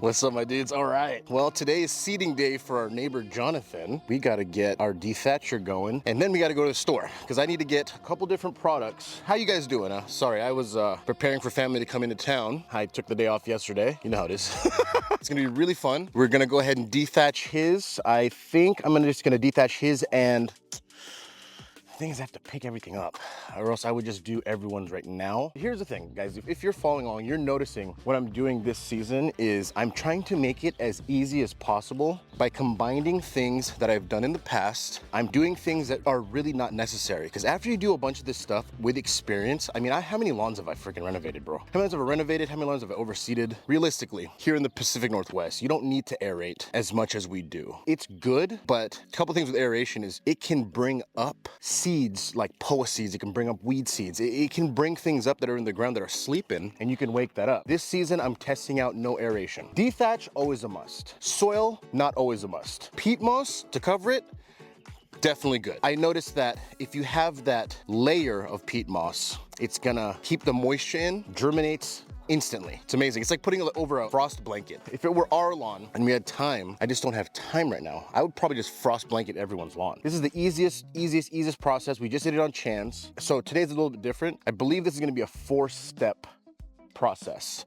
What's up, my dudes? All right. Well, today is seeding day for our neighbor Jonathan. We got to get our dethatcher going, and then we got to go to the store because I need to get a couple different products. How you guys doing? Sorry, I was preparing for family to come into town. I took the day off yesterday. You know how it is. It's gonna be really fun. We're gonna go ahead and dethatch his. I think I'm just gonna dethatch his, and the thing is I have to pick everything up, or else I would just do everyone's right now. Here's the thing, guys, if you're following along, you're noticing what I'm doing this season is I'm trying to make it as easy as possible by combining things that I've done in the past. I'm doing things that are really not necessary, because after you do a bunch of this stuff with experience, I mean, how many lawns have I freaking renovated, bro? How many lawns have I renovated? How many lawns have I overseeded? Realistically, here in the Pacific Northwest, you don't need to aerate as much as we do. It's good, but a couple things with aeration is it can bring up seeds like poa seeds, it can bring up weed seeds, it can bring things up that are in the ground that are sleeping, and you can wake that up. This season I'm testing out no aeration. Dethatch, always a must. Soil, not always a must. Peat moss to cover it, definitely good. I noticed that if you have that layer of peat moss, it's gonna keep the moisture in, germinates instantly. It's amazing. It's like putting it over a frost blanket. If it were our lawn and we had time, I just don't have time right now, I would probably just frost blanket everyone's lawn. This is the easiest process. We just did it on chance. So today's a little bit different. I believe this is gonna be a 4-step process.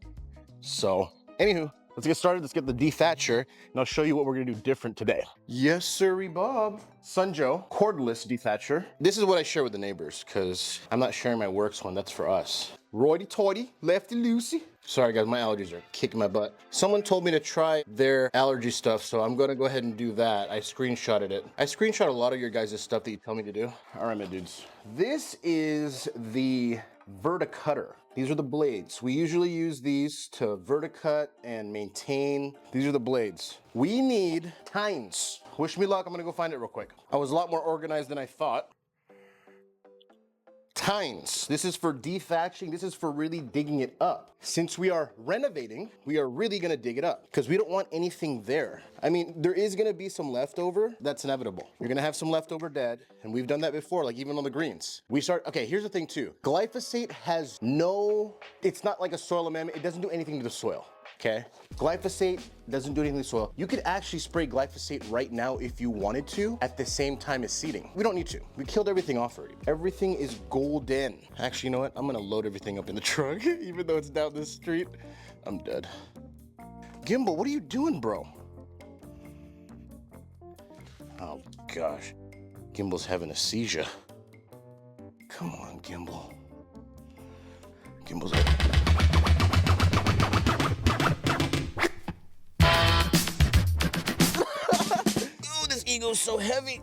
So, anywho, let's get started. Let's get the dethatcher, and I'll show you what we're gonna do different today. Yes, sirree, Bob. Sunjoe Cordless Dethatcher. This is what I share with the neighbors, because I'm not sharing my Worx one, that's for us. Roydy-toity, lefty-loosey. Sorry guys, my allergies are kicking my butt. Someone told me to try their allergy stuff, so I'm gonna go ahead and do that. I screenshotted it. I screenshot a lot of your guys' stuff that you tell me to do. All right, my dudes. This is the verticutter. These are the blades. We usually use these to verticut and maintain. These are the blades. We need tines. Wish me luck, I'm gonna go find it real quick. I was a lot more organized than I thought. Tines. This is for dethatching. This is for really digging it up. Since we are renovating, we are really gonna dig it up because we don't want anything there. I mean, there is gonna be some leftover. That's inevitable. You're gonna have some leftover dead, and we've done that before, like even on the greens. Okay, here's the thing too. Glyphosate has it's not like a soil amendment. It doesn't do anything to the soil. Okay, glyphosate doesn't do anything to the soil. You could actually spray glyphosate right now if you wanted to at the same time as seeding. We don't need to. We killed everything off already. Everything is golden. Actually, you know what? I'm gonna load everything up in the truck, even though it's down the street. I'm dead. Gimbal, what are you doing, bro? Oh gosh, Gimbal's having a seizure. Come on, Gimbal. Gimbal's ego's so heavy.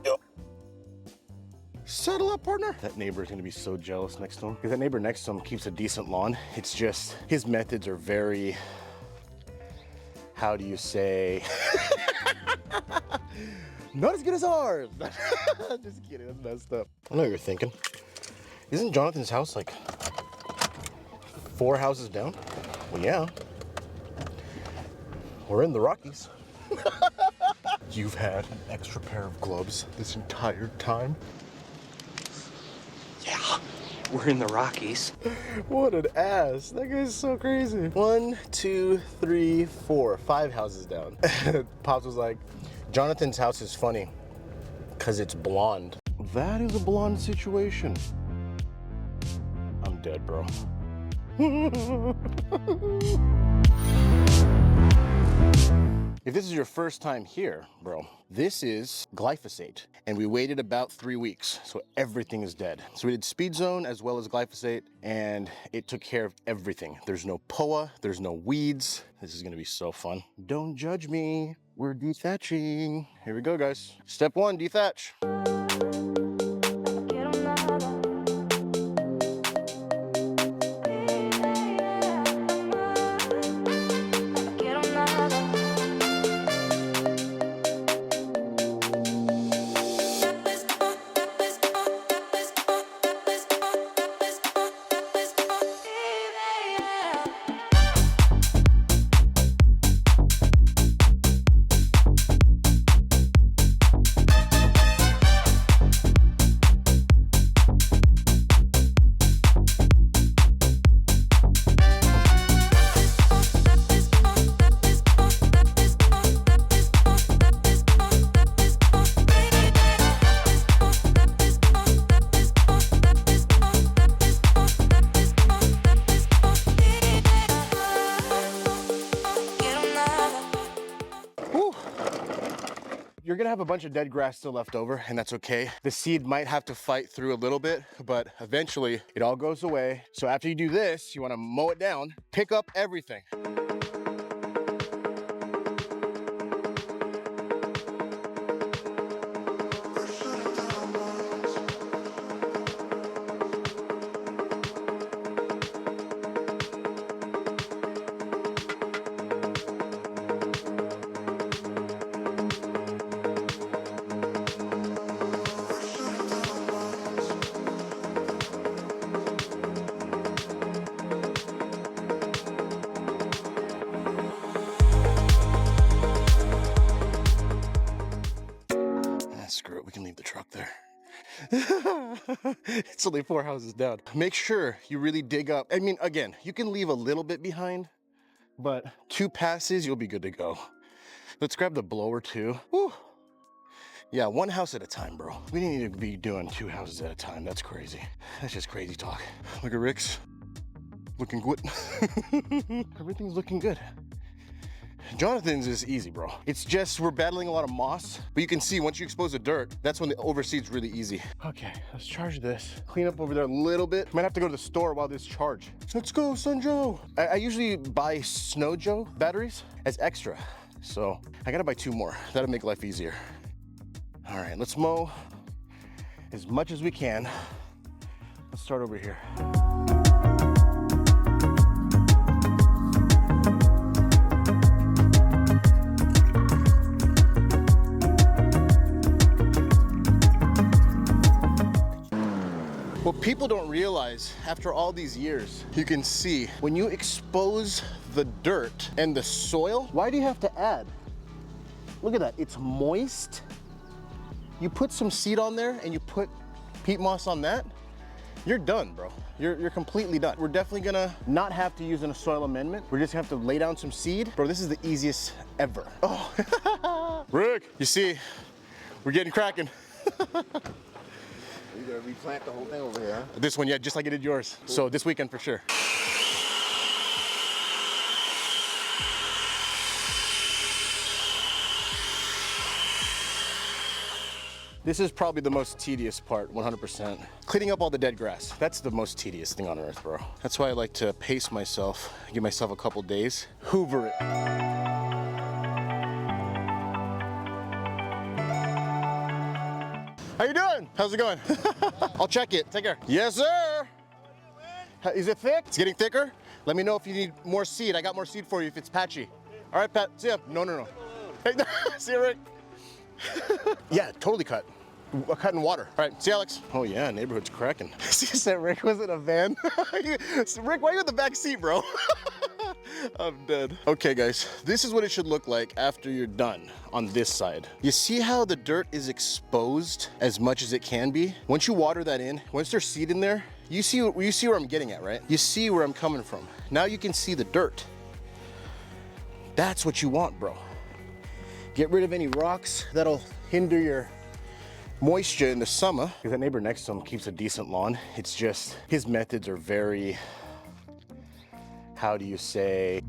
Settle up, partner. That neighbor's gonna be so jealous next to him, because that neighbor next to him keeps a decent lawn. It's just his methods are very, how do you say, not as good as ours. Just kidding, that's messed up. I know what you're thinking. Isn't Jonathan's house like 4 houses down? Well, yeah. We're in the Rockies. You've had an extra pair of gloves this entire time? Yeah, we're in the Rockies. What an ass. That guy's so crazy. 1, 2, 3, 4, 5 houses down. Pops was like, Jonathan's house is funny because it's blonde. That is a blonde situation. I'm dead, bro. If this is your first time here, bro, this is glyphosate. And we waited about 3 weeks, so everything is dead. So we did speed zone as well as glyphosate, and it took care of everything. There's no POA, there's no weeds. This is gonna be so fun. Don't judge me, we're dethatching. Here we go, guys. Step 1, dethatch. You're gonna have a bunch of dead grass still left over, and that's okay. The seed might have to fight through a little bit, but eventually it all goes away. So after you do this, you wanna mow it down, pick up everything. Screw it, we can leave the truck there. It's only 4 houses down. Make sure you really dig up. I mean, again, you can leave a little bit behind, but 2 passes, you'll be good to go. Let's grab the blower too. Whew. Yeah, 1 house at a time, bro. We didn't need to be doing 2 houses at a time. That's crazy. That's just crazy talk. Look at Rick's. Looking good. Everything's looking good. Jonathan's is easy, bro. It's just we're battling a lot of moss, but you can see once you expose the dirt, that's when the overseed's really easy. Okay, let's charge this. Clean up over there a little bit. Might have to go to the store while this charge. Let's go, Sunjoe. I usually buy Sunjoe batteries as extra, so I gotta buy 2 more. That'll make life easier. All right, let's mow as much as we can. Let's start over here. What people don't realize, after all these years, you can see when you expose the dirt and the soil, why do you have to add? Look at that, it's moist. You put some seed on there and you put peat moss on that, you're done, bro. You're completely done. We're definitely gonna not have to use a soil amendment. We're just gonna have to lay down some seed. Bro, this is the easiest ever. Oh, Rick, you see, we're getting cracking. You gotta replant the whole thing over here, huh? This one, yeah, just like I did yours. Cool. So this weekend for sure. This is probably the most tedious part, 100%. Cleaning up all the dead grass. That's the most tedious thing on earth, bro. That's why I like to pace myself, give myself a couple days, hoover it. How you doing? How's it going? I'll check it. Take care. Yes, sir. Is it thick? It's getting thicker. Let me know if you need more seed. I got more seed for you if it's patchy. All right, Pat. See ya. No. Hey, see you, Rick. Yeah, totally cut. Cut in water. All right, see you, Alex. Oh yeah, neighborhood's cracking. See, that Rick was in a van. Rick, why are you in the back seat, bro? I'm dead. Okay, guys, this is what it should look like after you're done on this side. You see how the dirt is exposed as much as it can be? Once you water that in, once there's seed in there, you see where I'm getting at, right? You see where I'm coming from. Now you can see the dirt. That's what you want, bro. Get rid of any rocks that'll hinder your moisture in the summer. Because that neighbor next to him keeps a decent lawn. It's just, his methods are very, how do you say?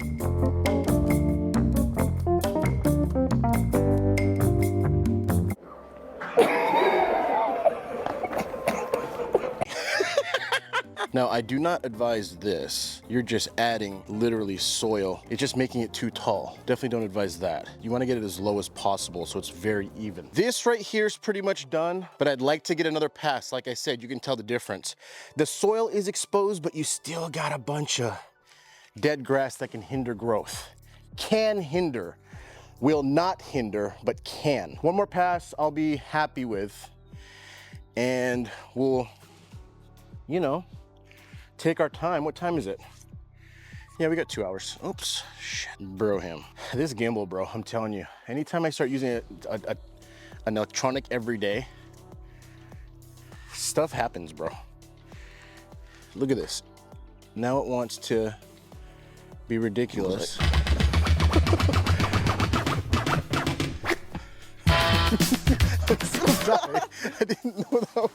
Now, I do not advise this. You're just adding literally soil. It's just making it too tall. Definitely don't advise that. You want to get it as low as possible so it's very even. This right here is pretty much done, but I'd like to get another pass. Like I said, you can tell the difference. The soil is exposed, but you still got a bunch of dead grass that can hinder growth. Can hinder. Will not hinder, but can. One more pass I'll be happy with, and we'll, you know, take our time. What time is it? Yeah, we got 2 hours. Oops, shit, bro him. This gimbal, bro, I'm telling you, anytime I start using an electronic every day, stuff happens, bro. Look at this. Now it wants to be ridiculous. I'm so sorry. I didn't know that.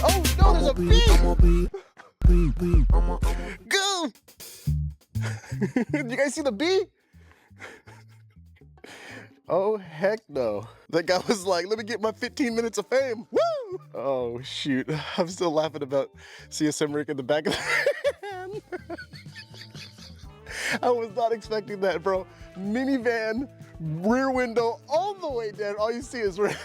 Oh no, there's a bee! Go! Did you guys see the bee? Oh, heck no. That guy was like, let me get my 15 minutes of fame. Woo! Oh, shoot. I'm still laughing about CSM Rick in the back of the van. I was not expecting that, bro. Minivan, rear window, all the way down. All you see is Rick.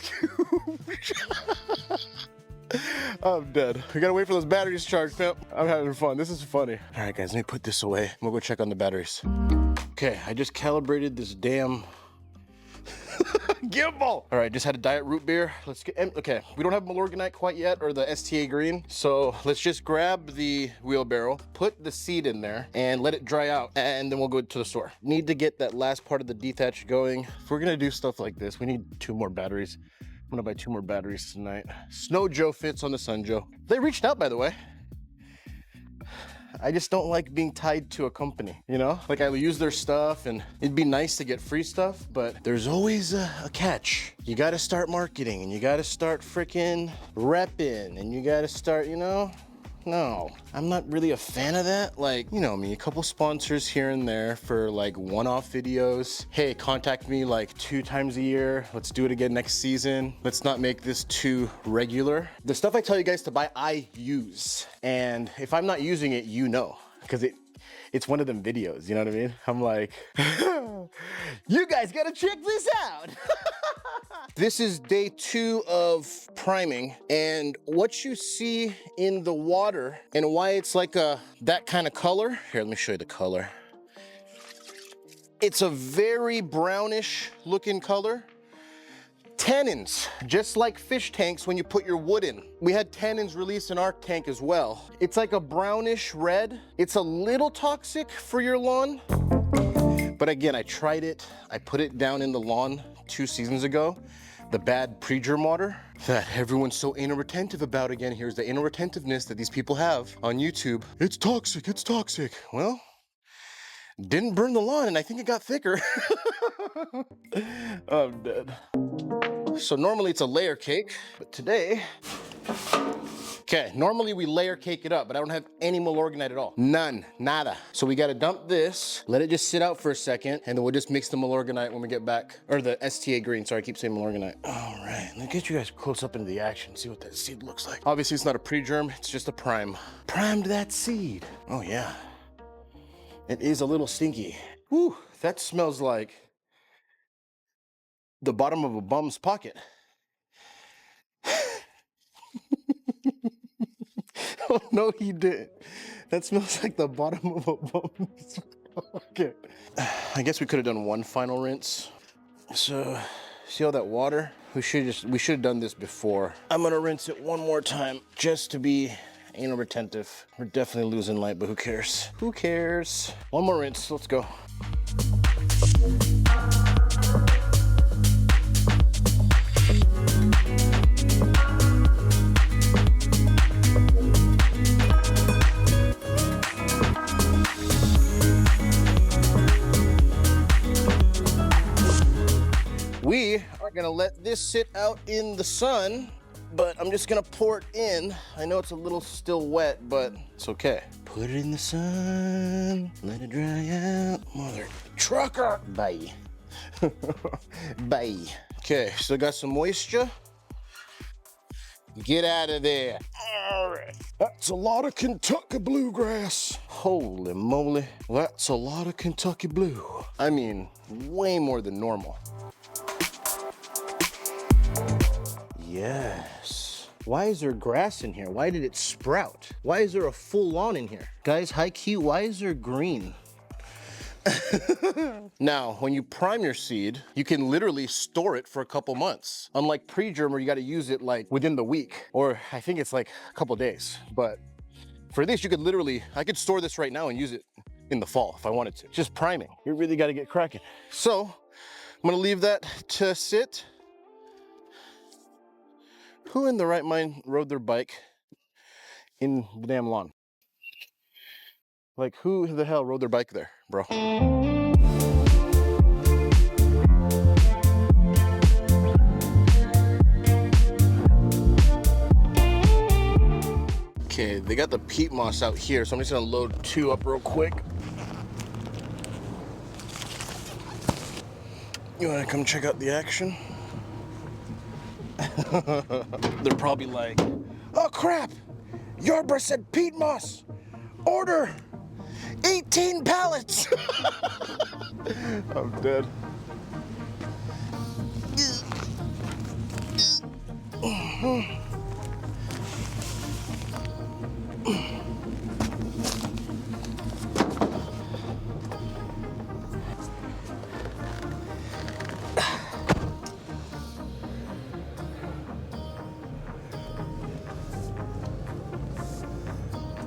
I'm dead. We gotta wait for those batteries to charge, pimp. I'm having fun. This is funny. All right, guys, let me put this away. I'm gonna go check on the batteries. Okay, I just calibrated this damn gimbal. All right, just had a diet root beer. Let's get, okay, we don't have Milorganite quite yet, or the STA green. So let's just grab the wheelbarrow, put the seed in there and let it dry out. And then we'll go to the store. Need to get that last part of the dethatch going. If we're gonna do stuff like this, we need 2 more batteries. I'm gonna buy 2 more batteries tonight. Snow Joe fits on the Sunjoe. They reached out, by the way. I just don't like being tied to a company, you know? Like, I use their stuff and it'd be nice to get free stuff, but there's always a catch. You gotta start marketing and you gotta start freaking repping and you gotta start, you know? No, I'm not really a fan of that. Like, you know me, a couple sponsors here and there for like one-off videos. Hey, contact me like 2 times a year. Let's do it again next season. Let's not make this too regular. The stuff I tell you guys to buy, I use. And if I'm not using it, you know, because it's one of them videos, you know what I mean? I'm like, you guys gotta check this out. This is day 2 of priming, and what you see in the water and why it's like that kind of color. Here, let me show you the color. It's a very brownish looking color. Tannins, just like fish tanks when you put your wood in. We had tannins released in our tank as well. It's like a brownish red. It's a little toxic for your lawn. But again, I tried it. I put it down in the lawn 2 seasons ago. The bad pre-germ water that everyone's so anal retentive about. Again, here's the anal retentiveness that these people have on YouTube. It's toxic, it's toxic. Well, didn't burn the lawn and I think it got thicker. I'm dead. So normally it's a layer cake, but today, okay, normally we layer cake it up, but I don't have any Milorganite at all. None, nada. So we gotta dump this, let it just sit out for a second, and then we'll just mix the Milorganite when we get back, or the STA green, sorry, I keep saying Milorganite. All right, let me get you guys close up into the action, see what that seed looks like. Obviously it's not a pre-germ, it's just a prime. Primed that seed. Oh yeah, it is a little stinky. Whew, that smells like the bottom of a bum's pocket. Oh, no, he didn't. That smells like the bottom of a bum's pocket. I guess we could have done one final rinse. So, see all that water? We should have done this before. I'm gonna rinse it one more time just to be anal retentive. We're definitely losing light, but who cares? Who cares? One more rinse, let's go. We are gonna let this sit out in the sun, but I'm just gonna pour it in. I know it's a little still wet, but it's okay. Put it in the sun, let it dry out. Mother trucker, bye. Bye. Okay, still got some moisture. Get out of there. All right. That's a lot of Kentucky bluegrass. Holy moly, that's a lot of Kentucky blue. I mean, way more than normal. Yes. Why is there grass in here? Why did it sprout? Why is there a full lawn in here? Guys, high key, why is there green? Now, when you prime your seed, you can literally store it for a couple months. Unlike pre-germer, you gotta use it like within the week, or I think it's like a couple days. But for this, you could literally, I could store this right now and use it in the fall if I wanted to. Just priming. You really gotta get cracking. So, I'm gonna leave that to sit. Who in the right mind rode their bike in the damn lawn? Like, who the hell rode their bike there, bro? Okay, they got the peat moss out here, so I'm just gonna load 2 up real quick. You wanna come check out the action? They're probably like, oh crap! Yarborough said peat moss! Order 18 pallets! I'm dead.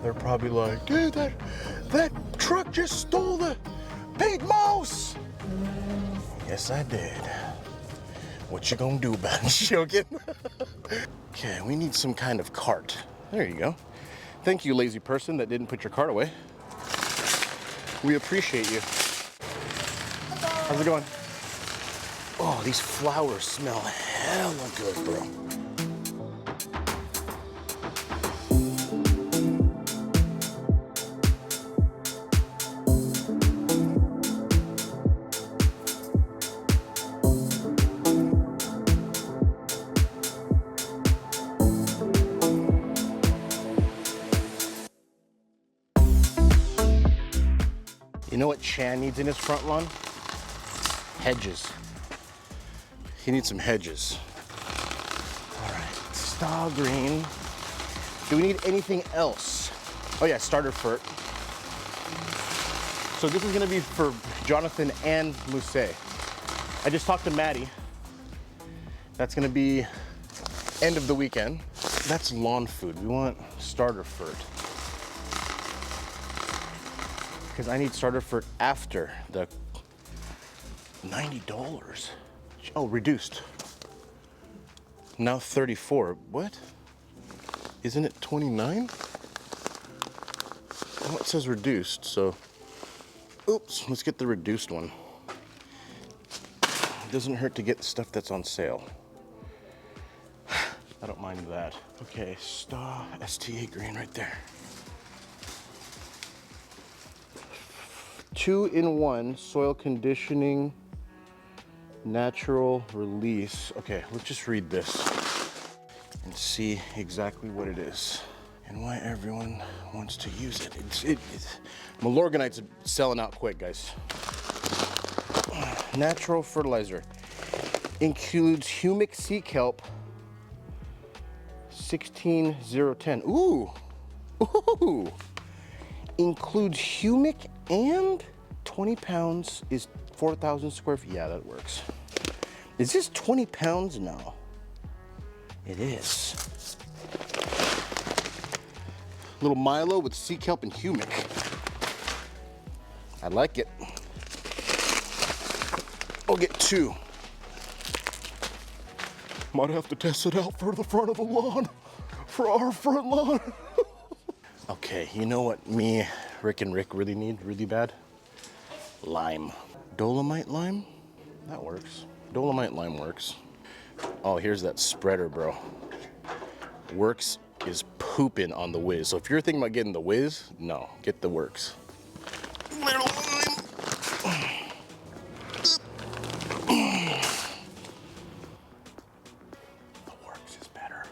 They're probably like, dude, that truck just stole the peat moss. Yes, I did. What you gonna do about it? Joking. Okay, we need some kind of cart. There you go. Thank you, lazy person that didn't put your cart away. We appreciate you. How's it going? Oh, these flowers smell hella good, bro. You know what Chan needs in his front lawn? Hedges. He needs some hedges. All right, star green. Do we need anything else? Oh yeah, starter fert. So this is gonna be for Jonathan and Luce. I just talked to Maddie. That's gonna be end of the weekend. That's lawn food. We want starter fert. Because I need starter fert after the $90. Oh, reduced. Now 34. What? Isn't it 29? Oh, it says reduced, so. Oops, let's get the reduced one. It doesn't hurt to get the stuff that's on sale. I don't mind that. Okay, STA green right there. 2-in-1 soil conditioning, natural release. Okay, let's just read this and see exactly what it is and why everyone wants to use it. It's Milorganite's selling out quick, guys. Natural fertilizer includes humic sea kelp 16010. Ooh, ooh. Includes humic and 20 pounds is 4,000 square feet. Yeah, that works. Is this 20 pounds? No. It is. Little Milo with sea kelp and humic. I like it. I'll get 2. Might have to test it out for the front of the lawn, for our front lawn. Okay, you know what me, Rick, and Rick really need really bad? Lime. Dolomite lime? That works. Dolomite lime works. Oh, here's that spreader, bro. Worx is pooping on the whiz. So if you're thinking about getting the whiz, no, get the Worx. The Worx is better.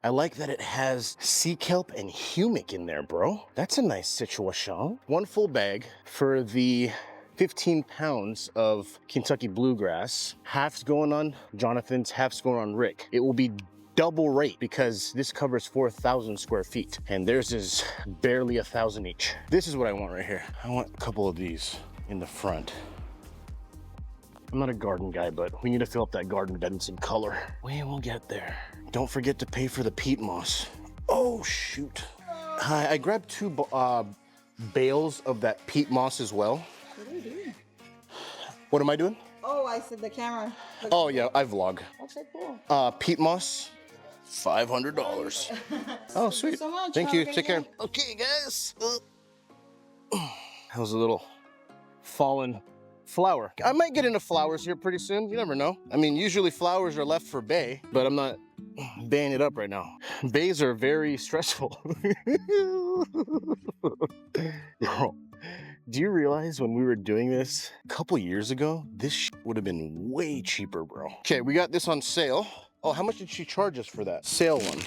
I like that it has sea kelp and humic in there, bro. That's a nice situation. 1 full bag for the 15 pounds of Kentucky Bluegrass. Half's going on Jonathan's, half's going on Rick. It will be double rate because this covers 4,000 square feet and theirs is barely 1,000 each. This is what I want right here. I want a couple of these in the front. I'm not a garden guy, but we need to fill up that garden with some color. We will get there. Don't forget to pay for the peat moss. Oh, shoot. Hi, I grabbed 2 bales of that peat moss as well. What are you doing? What am I doing? Oh, I said the camera. Oh, yeah, I vlog. Okay, cool. Peat moss, $500. Oh, sweet. so much. Thank Have a you. great Take care. day. Okay, guys. That was a little fallen flower. I might get into flowers here pretty soon. You never know. I mean, usually flowers are left for bay, but I'm not baying it up right now. Bays are very stressful. Bro, Do you realize when we were doing this a couple years ago, this would have been way cheaper, bro. Okay, we got this on sale. Oh, how much did she charge us for that? Sale one.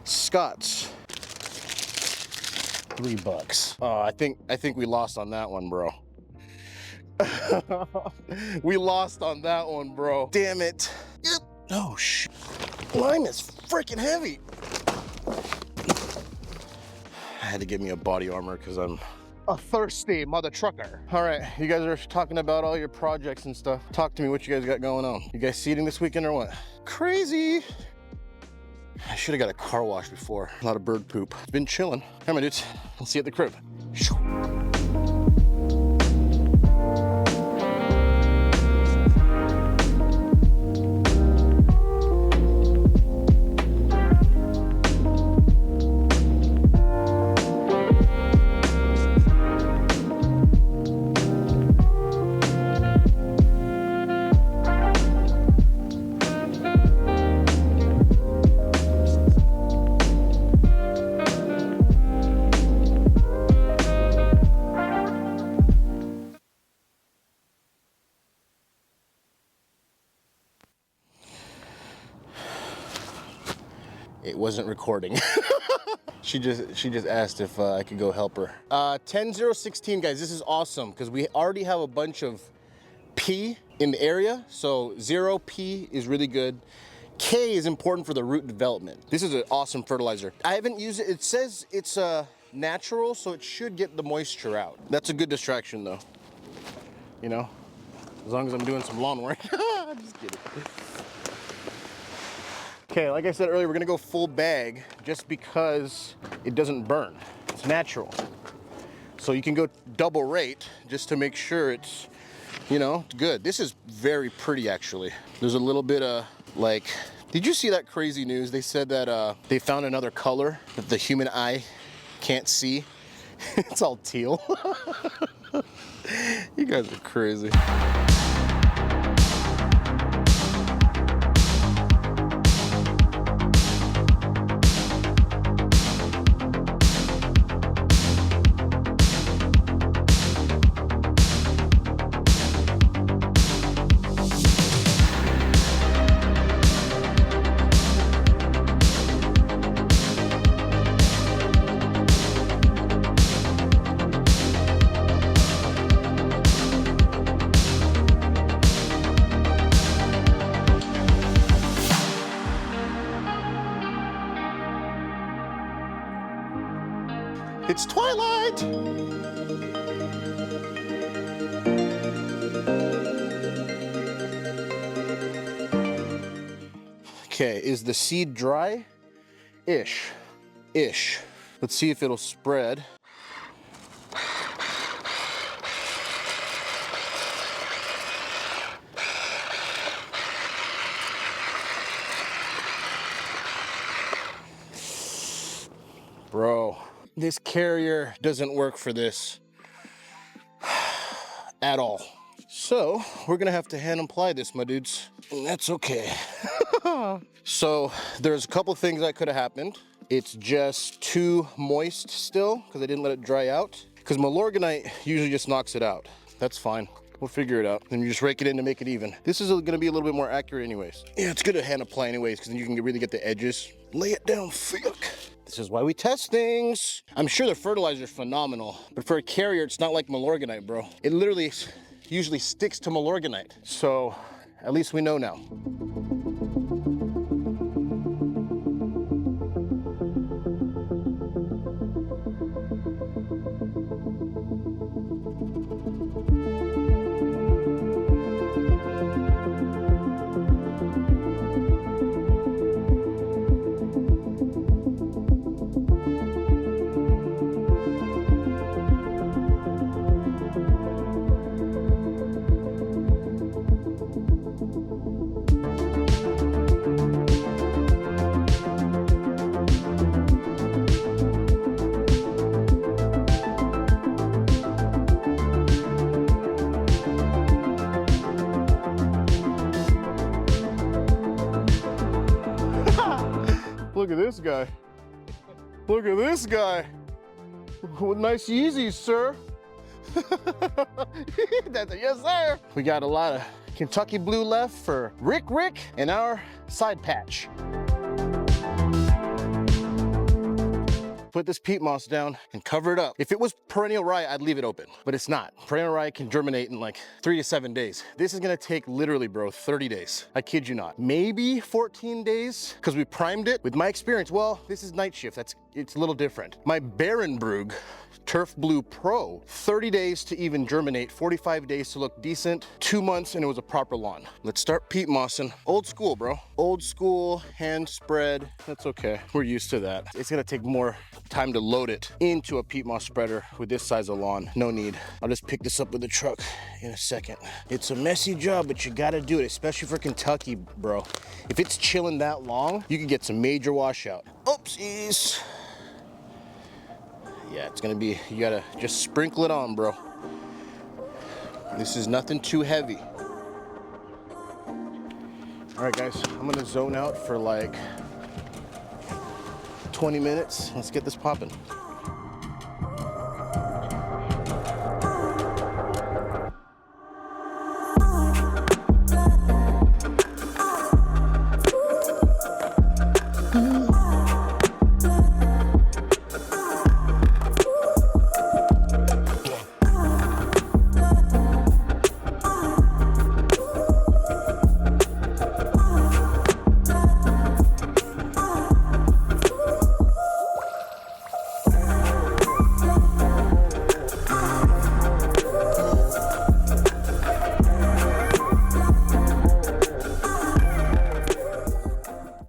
Scott's. $3. Oh, I think we lost on that one, bro. We lost on that one, bro. Damn it. Yep. Oh, shit. Lime is freaking heavy. I had to give me a body armor because I'm a thirsty mother trucker. All right, you guys are talking about all your projects and stuff. Talk to me, what you guys got going on? You guys seeding this weekend or what? Crazy. I should have got a car wash before. A lot of bird poop. It's been chilling. All right, my dudes, I'll see you at the crib. It wasn't recording. She just asked if I could go help her. 10-0-16, guys, this is awesome because we already have a bunch of P in the area. So 0 P is really good. K is important for the root development. This is an awesome fertilizer. I haven't used it. It says it's natural, so it should get the moisture out. That's a good distraction though. You know, as long as I'm doing some lawn work. Just kidding. Okay, like I said earlier, we're gonna go full bag just because it doesn't burn. It's natural. So you can go double rate just to make sure it's, you know, good. This is very pretty actually. There's a little bit of like, did you see that crazy news? They said that they found another color that the human eye can't see. It's all teal. You guys are crazy. It's twilight! Okay, is the seed dry? Ish. Let's see if it'll spread. Bro. This carrier doesn't work for this at all. So we're gonna have to hand apply this, my dudes. And that's okay. So there's a couple things that could have happened. It's just too moist still because I didn't let it dry out. Because Milorganite usually just knocks it out. That's fine. We'll figure it out. And you just rake it in to make it even. This is gonna be a little bit more accurate anyways. Yeah, it's good to hand apply anyways because then you can really get the edges. Lay it down thick. This is why we test things. I'm sure the fertilizer is phenomenal, but for a carrier, it's not like Milorganite, bro. It literally usually sticks to Milorganite. So at least we know now. Look at this guy. Look at this guy. Nice Yeezys, sir. That's a yes, sir. We got a lot of Kentucky blue left for Rick and our side patch. Put this peat moss down and cover it up. If it was perennial rye, I'd leave it open, but it's not. Perennial rye can germinate in like 3 to 7 days. This is gonna take literally, bro, 30 days. I kid you not. Maybe 14 days, because we primed it. With my experience, well, this is NightShift. It's a little different. My Barenbrug Turf Blue Pro, 30 days to even germinate, 45 days to look decent, 2 months and it was a proper lawn. Let's start peat mossing. Old school, bro. Old school, hand spread. That's okay. We're used to that. It's gonna take more time to load it into a peat moss spreader with this size of lawn. No need. I'll just pick this up with the truck in a second. It's a messy job, but you gotta do it, especially for Kentucky, bro. If it's chilling that long, you can get some major washout. Oopsies. Yeah, it's gonna be, you gotta just sprinkle it on, bro. This is nothing too heavy. All right, guys, I'm gonna zone out for like 20 minutes. Let's get this popping.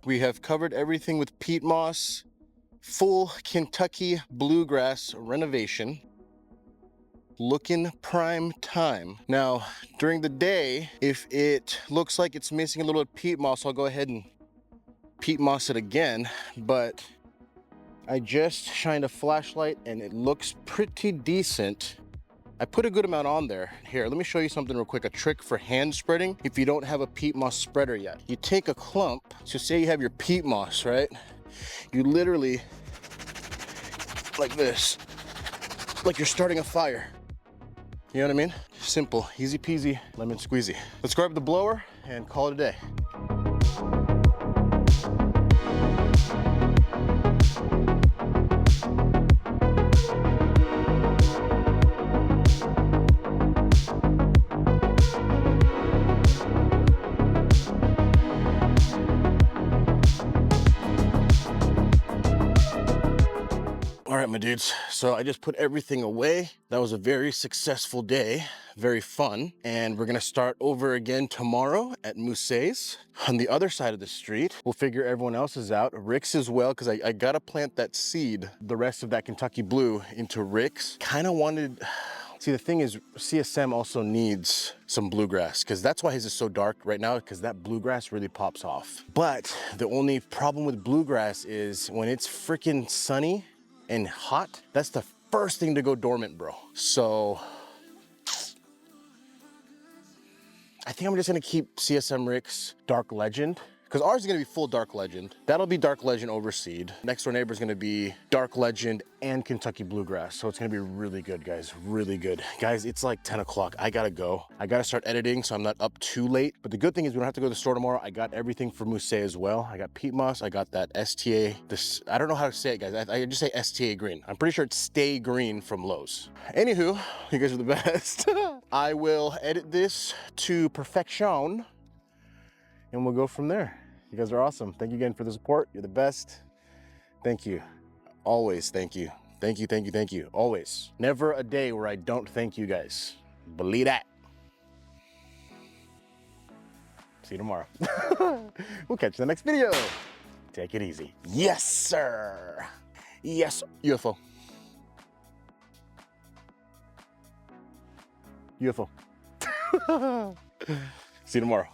We have covered everything with peat moss, full Kentucky bluegrass renovation. Looking prime time. Now, during the day, if it looks like it's missing a little peat moss, I'll go ahead and peat moss it again, but I just shined a flashlight and it looks pretty decent. I put a good amount on there. Here, let me show you something real quick, a trick for hand spreading if you don't have a peat moss spreader yet. You take a clump, so say you have your peat moss, right? You literally, like this, like you're starting a fire. You know what I mean? Simple, easy peasy, lemon squeezy. Let's grab the blower and call it a day. All right, my dudes, so I just put everything away. That was a very successful day, very fun. And we're gonna start over again tomorrow at Mousset's. On the other side of the street, we'll figure everyone else's out. Rick's as well, because I gotta plant that seed, the rest of that Kentucky blue into Rick's. Kinda wanted, see, the thing is, CSM also needs some bluegrass, because that's why his is so dark right now, because that bluegrass really pops off. But the only problem with bluegrass is when it's freaking sunny and hot, that's the first thing to go dormant, bro. So I think I'm just gonna keep CSM Rick's Dark Legend, because ours is gonna be full Dark Legend. That'll be Dark Legend overseed. Next door neighbor is gonna be Dark Legend and Kentucky Bluegrass. So it's gonna be really good, guys, really good. Guys, it's like 10 o'clock, I gotta go. I gotta start editing so I'm not up too late. But the good thing is we don't have to go to the store tomorrow. I got everything for Mousset as well. I got peat moss, I got that STA, this, I don't know how to say it, guys. I just say STA green. I'm pretty sure it's Stay Green from Lowe's. Anywho, you guys are the best. I will edit this to perfection and we'll go from there. You guys are awesome. Thank you again for the support. You're the best. Thank you. Always thank you. Thank you, thank you, thank you. Always. Never a day where I don't thank you guys. Believe that. See you tomorrow. We'll catch you in the next video. Take it easy. Yes, sir. Yes, UFO. UFO. See you tomorrow.